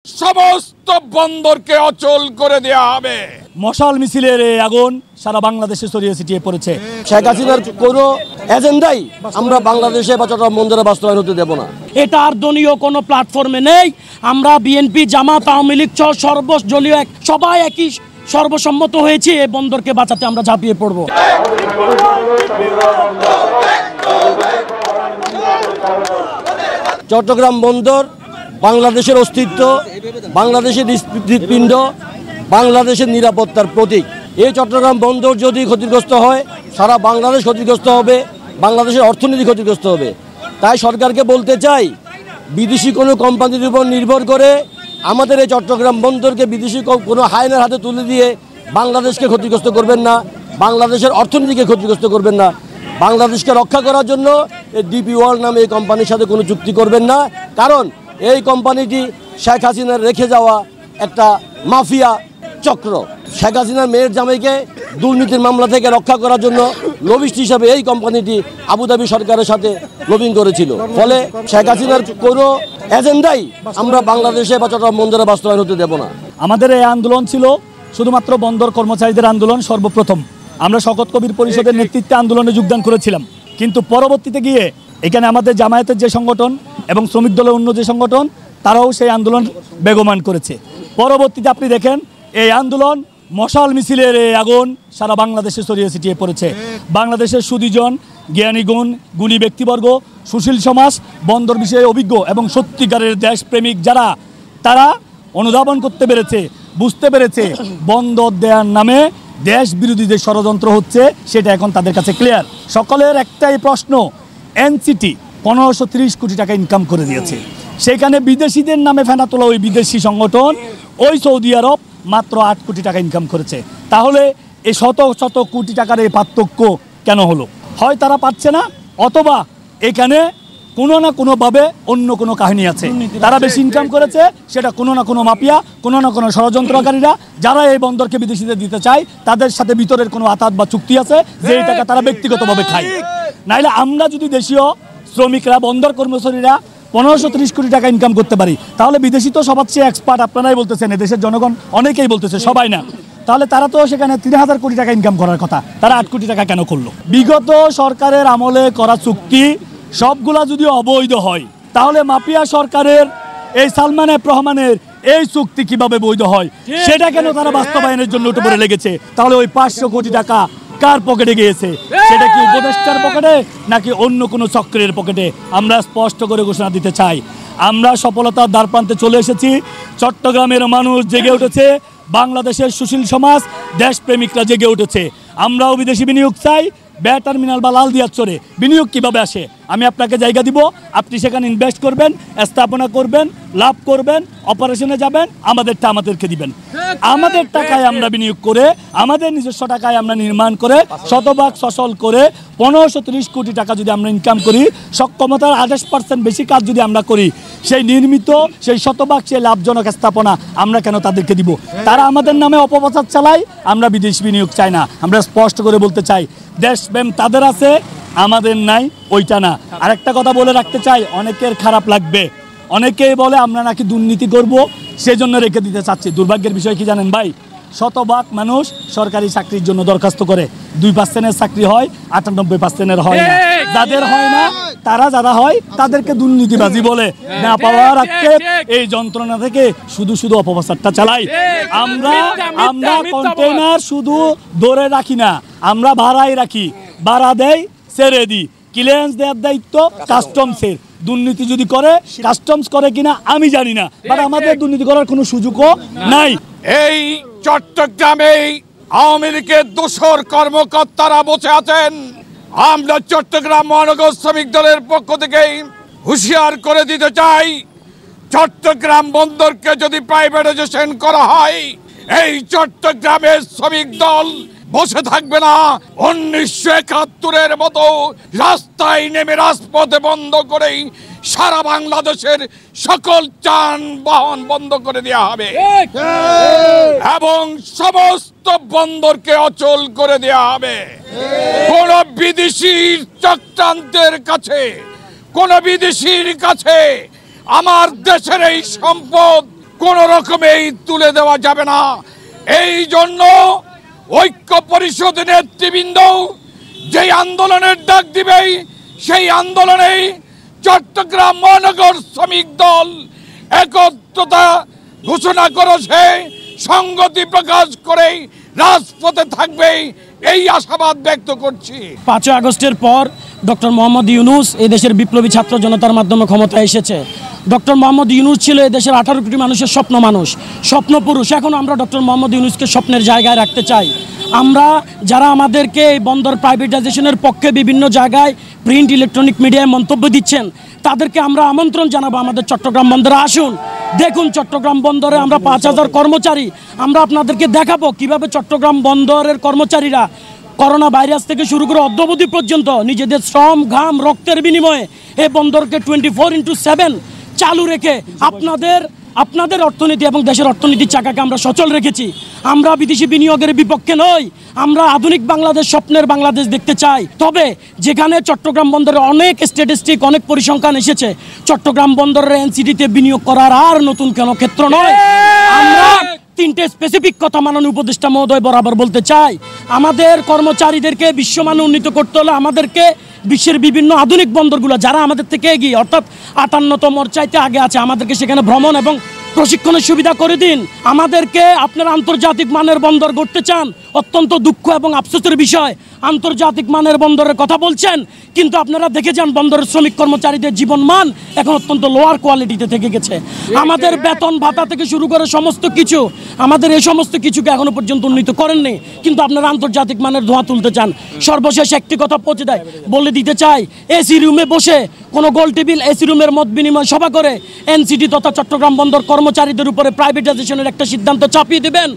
সমস্ত বন্দরকে অচল করে দেওয়া হবে। মশাল মিছিলের এই আগুন সারা বাংলাদেশে ছড়িয়ে ছিটিয়ে পড়েছে। শেখ হাসিনার কোনো এজেন্ডাই আমরা বাংলাদেশে বা চট্টগ্রাম বন্দরে বাস্তবায়ন হতে দেব না। এটা আর দলীয় কোনো প্ল্যাটফর্মে নেই। আমরা বিএনপি, জামাত, আওয়ামী লীগ সহ সর্বদলীয় সবাই একই সর্বসম্মত হয়েছে এই বন্দরকে বাঁচাতে আমরা ঝাঁপিয়ে পড়ব। চট্টগ্রাম বন্দর বাংলাদেশের অস্তিত্ব, বাংলাদেশের হৃৎপিণ্ড, বাংলাদেশের নিরাপত্তার প্রতীক। এই চট্টগ্রাম বন্দর যদি ক্ষতিগ্রস্ত হয় সারা বাংলাদেশ ক্ষতিগ্রস্ত হবে, বাংলাদেশের অর্থনীতি ক্ষতিগ্রস্ত হবে। তাই সরকারকে বলতে চাই, বিদেশি কোনো কোম্পানির উপর নির্ভর করে আমাদের এই চট্টগ্রাম বন্দরকে বিদেশি কোনো হায়নার হাতে তুলে দিয়ে বাংলাদেশকে ক্ষতিগ্রস্ত করবেন না, বাংলাদেশের অর্থনীতিকে ক্ষতিগ্রস্ত করবেন না। বাংলাদেশকে রক্ষা করার জন্য এই ডিপি ওয়ার্ল্ড নামে এই কোম্পানির সাথে কোনো চুক্তি করবেন না, কারণ এই কোম্পানিটি শেখ হাসিনার রেখে যাওয়া একটা মাফিয়া চক্র। শেখ হাসিনার মেয়ের জামাইকে দুর্নীতির মামলা থেকে রক্ষা করার জন্য লবিস্ট হিসাবে এই কোম্পানিটি আবুধাবি সরকারের সাথে লবিং করেছিল। ফলে শেখ হাসিনার কোনো এজেন্ডাই আমরা বাংলাদেশে বা চট্টগ্রাম বন্দরে বাস্তবায়ন হতে দেব না। আমাদের এই আন্দোলন ছিল শুধুমাত্র বন্দর কর্মচারীদের আন্দোলন। সর্বপ্রথম আমরা শওকত কবির পরিষদের নেতৃত্বে আন্দোলনে যোগদান করেছিলাম, কিন্তু পরবর্তীতে গিয়ে এখানে আমাদের জামায়াতের যে সংগঠন এবং শ্রমিক দলের অন্য যে সংগঠন তারাও সেই আন্দোলন বেগমান করেছে। পরবর্তীতে আপনি দেখেন এই আন্দোলন মশাল মিছিলের এই আগুন সারা বাংলাদেশে ছড়িয়ে ছিটিয়ে পড়েছে। বাংলাদেশের সুদীজন, জ্ঞানীগুণ, গুণী ব্যক্তিবর্গ, সুশীল সমাজ, বন্দর বিষয়ে অভিজ্ঞ এবং সত্যিকারের দেশপ্রেমিক যারা, তারা অনুধাবন করতে পেরেছে, বুঝতে পেরেছে বন্দর দেওয়ার নামে দেশ বিরোধীদের ষড়যন্ত্র হচ্ছে, সেটা এখন তাদের কাছে ক্লিয়ার। সকলের একটাই প্রশ্ন, এনসিটি 1530 কোটি টাকা ইনকাম করে দিয়েছে, সেখানে বিদেশিদের নামে ফেনা তোলা ওই বিদেশি সংগঠন ওই সৌদি আরব মাত্র 8 কোটি টাকা ইনকাম করেছে। তাহলে এই শত শত কোটি টাকার এই পার্থক্য কেন হলো? হয় তারা পাচ্ছে না, অথবা এখানে কোনো না কোনোভাবে অন্য কোনো কাহিনী আছে। তারা বেশি ইনকাম করেছে, সেটা কোনো না কোনো মাফিয়া, কোনো না কোনো ষড়যন্ত্রকারীরা যারা এই বন্দরকে বিদেশিদের দিতে চায় তাদের সাথে ভিতরের কোনো আতাত বা চুক্তি আছে, যে এই টাকা তারা ব্যক্তিগতভাবে খায়। নাইলে আমরা যদি দেশীয় শ্রমিকরা, বন্দর কর্মচারীরা 1530 কোটি টাকা ইনকাম করতে পারি, তাহলে বিদেশি তো সবার চেয়ে এক্সপার্ট। আপনারাই বলতেছেন, দেশের জনগণ অনেকেই বলতেছে, সবাই না। তাহলে তারা তো সেখানে 3000 কোটি টাকা ইনকাম করার কথা, তারা 8 কোটি টাকা কেন করলো? বিগত সরকারের আমলে করা চুক্তি সবগুলা যদি অবৈধ হয়, তাহলে মাফিয়া সরকারের এই সালমান এফ রহমানের এই চুক্তি কিভাবে বৈধ হয়? সেটা কেন তারা বাস্তবায়নের জন্য উঠে পড়ে লেগেছে? তাহলে ওই 500 কোটি টাকা কার পকেটে গিয়েছে? সেটা কি উপদেষ্টার পকেটে নাকি অন্য কোনো চক্রের পকেটে? আমরা স্পষ্ট করে ঘোষণা দিতে চাই, আমরা সফলতার দ্বারপ্রান্তে চলে এসেছি। চট্টগ্রামের মানুষ জেগে উঠেছে, বাংলাদেশের সুশীল সমাজ, দেশপ্রেমিকরা জেগে উঠেছে। আমরাও বিদেশি বিনিয়োগ চাই। ব্যয় টার্মিনাল বা লালদিয়ার চরে বিনিয়োগ কিভাবে আসে? আমি আপনাকে জায়গা দিব, আপনি সেখানে ইনভেস্ট করবেন, স্থাপনা করবেন, লাভ করবেন, অপারেশনে যাবেন, আমাদেরটা আমাদেরকে দিবেন। আমাদের টাকায় আমরা বিনিয়োগ করে, আমাদের নিজস্ব টাকায় আমরা নির্মাণ করে, শতভাগ সচল করে 1530 কোটি টাকা যদি আমরা ইনকাম করি, সক্ষমতার 28% বেশি কাজ যদি আমরা করি, সেই নির্মিত, সেই শতভাগ, সেই লাভজনক স্থাপনা আমরা কেন তাদেরকে দিব? তারা আমাদের নামে অপপ্রচার চালায়, আমরা বিদেশি বিনিয়োগ চাই না। আমরা স্পষ্ট করে বলতে চাই, দেশপ্রেম তাদের আছে, আমাদের নাই, ওইটা না। আরেকটা কথা বলে রাখতে চাই, অনেকের খারাপ লাগবে, অনেকেই বলে আমরা নাকি দুর্নীতি করব, সেজন্য রেখে দিতে চাচ্ছি। দুর্ভাগ্যের বিষয় কি জানেন ভাই? শতভাগ মানুষ সরকারি চাকরির জন্য দরখাস্ত করে, 2% চাকরি হয়, 98% হয় না। যাদের হয় না, তারা যারা হয় তাদেরকে দুর্নীতিবাজি বলে, না পাওয়ার আক্ষেপ, এই যন্ত্রণা থেকে শুধু শুধু অপপ্রচারটা চালাই। আমরা কন্টেইনার শুধু ধরে রাখি না, আমরা ভাড়াই রাখি, ভাড়া দেই, ছেড়ে দিই। ক্লিয়ারেন্স দেওয়ার দায়িত্ব কাস্টমসের। দুর্নীতি যদি করে, কাস্টমস করে কিনা আমি জানি না, বাট আমাদের দুর্নীতি করার কোনো সুযোগও নাই। এই চট্টগ্রামে আওয়ামী লীগের দোসর কর্মকর্তারা বসে আছেন। আমরা চট্টগ্রাম মহানগর শ্রমিক দলের পক্ষ থেকে হুঁশিয়ার করে দিতে চাই, চট্টগ্রাম বন্দরকে যদি প্রাইভেটাইজেশন করা হয়, এই চট্টগ্রামের শ্রমিক দল বসে থাকবে না। 1971-এর মতো রাস্তায় নেমে রাজপথে বন্ধ করেই সারা বাংলাদেশের সকল যানবাহন বন্ধ করে দেওয়া হবে এবং সমস্ত বন্দরকে অচল করে দেওয়া হবে। কোন বিদেশি চক্রান্তের কাছে, কোন বিদেশির কাছে আমার দেশের এই সম্পদ কোনো রকমেই তুলে দেওয়া যাবে না। এই জন্য ঐক্য পরিষদ নেতৃবৃন্দ যেই আন্দোলনের ডাক দিবে সেই আন্দোলনেই চট্টগ্রাম মহানগর শ্রমিক দল একত্রতা ঘোষণা করেছে, সংগতি প্রকাশ করে রাজপথে থাকবে এই আশাবাদ ব্যক্ত করছি। 5 আগস্টের পর ডক্টর মোহাম্মদ ইউনূস এই দেশের বিপ্লবী ছাত্র জনতার মাধ্যমে ক্ষমতায় এসেছে। ডক্টর মোহাম্মদ ইউনূস ছিল এই দেশের 18 কোটি মানুষের স্বপ্ন মানুষ, স্বপ্ন পুরুষ। এখন আমরা ডক্টর মোহাম্মদ ইউনূসকে স্বপ্নের জায়গায় রাখতে চাই। আমরা যারা আমাদেরকে এই বন্দর প্রাইভেটাইজেশনের পক্ষে বিভিন্ন জায়গায় প্রিন্ট ইলেকট্রনিক মিডিয়ায় মন্তব্য দিচ্ছেন, তাদেরকে আমরা আমন্ত্রণ জানাবো আমাদের চট্টগ্রাম বন্দরে আসুন। দেখুন চট্টগ্রাম বন্দরে আমরা 5000 কর্মচারী, আমরা আপনাদেরকে দেখাবো কিভাবে চট্টগ্রাম বন্দরের কর্মচারীরা করোনা ভাইরাস থেকে শুরু করে অদ্যাবধি পর্যন্ত নিজেদের শ্রম ঘাম রক্তের বিনিময়ে এই বন্দরকে 24/7 চালু রেখে আপনাদের অর্থনীতি এবং দেশের অর্থনীতির চাকাকে আমরা সচল রেখেছি। আমরা বিদেশি বিনিয়োগের বিপক্ষে নই, আমরা আধুনিক বাংলাদেশ, স্বপ্নের বাংলাদেশ দেখতে চাই। তবে যেখানে চট্টগ্রাম বন্দরে অনেক স্ট্যাটিস্টিক, অনেক পরিসংখ্যান এসেছে, চট্টগ্রাম বন্দরের এনসিটিতে বিনিয়োগ করার আর নতুন কোনো ক্ষেত্র নয়। আমরা 3টে স্পেসিফিক কথা মাননীয় উপদেষ্টা মহোদয় বরাবর বলতে চাই। আমাদের কর্মচারীদেরকে বিশ্বমানে উন্নীত করতে হলে আমাদেরকে বিশ্বের বিভিন্ন আধুনিক বন্দরগুলো যারা আমাদের থেকে এগিয়ে, অর্থাৎ 58তম চাইতে আগে আছে, আমাদেরকে সেখানে ভ্রমণ এবং প্রশিক্ষণের সুবিধা করে দিন। আমাদেরকে আপনারা আন্তর্জাতিক মানের বন্দর গড়তে চান, অত্যন্ত দুঃখ এবং আফসোসের বিষয় আন্তর্জাতিক মানের বন্দরের কথা বলছেন, কিন্তু আপনারা দেখে যান বন্দরের শ্রমিক কর্মচারীদের জীবন মান এখন অত্যন্ত লোয়ার কোয়ালিটিতে থেকে গেছে। আমাদের বেতন ভাতা থেকে শুরু করে সমস্ত কিছু, আমাদের এই সমস্ত কিছুকে এখনো পর্যন্ত উন্নীত করেননি, কিন্তু আপনারা আন্তর্জাতিক মানের ধোঁয়া তুলতে চান। সর্বশেষ একটি কথা বলে দিতে চাই, এসি রুমে বসে কোনো গোল টেবিল এসি রুমের মত বিনিময় সভা করে এনসিটি তথা চট্টগ্রাম বন্দর কর্মচারীদের উপরে প্রাইভেটাইজেশনের একটা সিদ্ধান্ত চাপিয়ে দেবেন।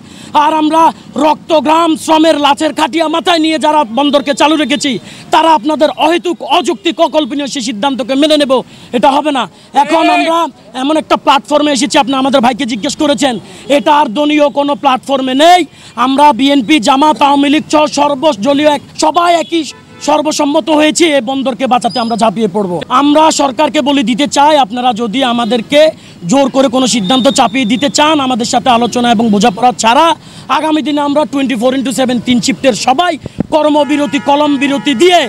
আর আমরা রক্তগ্রাম শ্রমের লাচের খাটিয়া মাথায় নিয়ে যারা বন্দরকে চালু রেখেছি, তারা আপনাদের অহেতুক অযৌক্তিক অকল্পনীয় সেই সিদ্ধান্তকে মেনে নেব, এটা হবে না। এখন আমরা এমন একটা প্ল্যাটফর্মে এসেছি, আপনি আমাদের ভাইকে জিজ্ঞেস করেছেন, এটা আর দলীয় কোনো প্ল্যাটফর্মে নেই। আমরা বিএনপি, জামাত, আওয়ামী লীগ সহ সর্বদলীয় সবাই একই সর্বসম্মত হয়েছে এই বন্দরকে বাঁচাতে আমরা ঝাঁপিয়ে পড়ব। আমরা সরকারকে বলে দিতে চাই, আপনারা যদি আমাদেরকে জোর করে কোনো সিদ্ধান্ত চাপিয়ে দিতে চান, আমাদের সাথে আলোচনা এবং বোঝাপড়া ছাড়া আগামী দিনে আমরা 24/7 3 শিফটের সবাই কর্মবিরতি, কলম বিরতি দিয়ে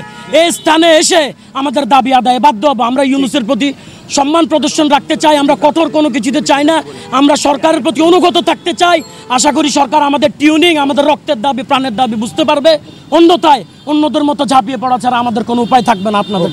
এই স্থানে এসে আমাদের দাবি আদায়ে বাধ্য হব। আমরা ইউনূসের প্রতি সম্মান প্রদর্শন রাখতে চাই, আমরা কঠোর কোনো কিছুতে চাই না, আমরা সরকারের প্রতি অনুগত থাকতে চাই। আশা করি সরকার আমাদের টিউনিং, আমাদের রক্তের দাবি, প্রাণের দাবি বুঝতে পারবে। অন্যথায় অন্যদের মতো ঝাঁপিয়ে পড়া ছাড়া আমাদের কোনো উপায় থাকবে না আপনাদের কাছে।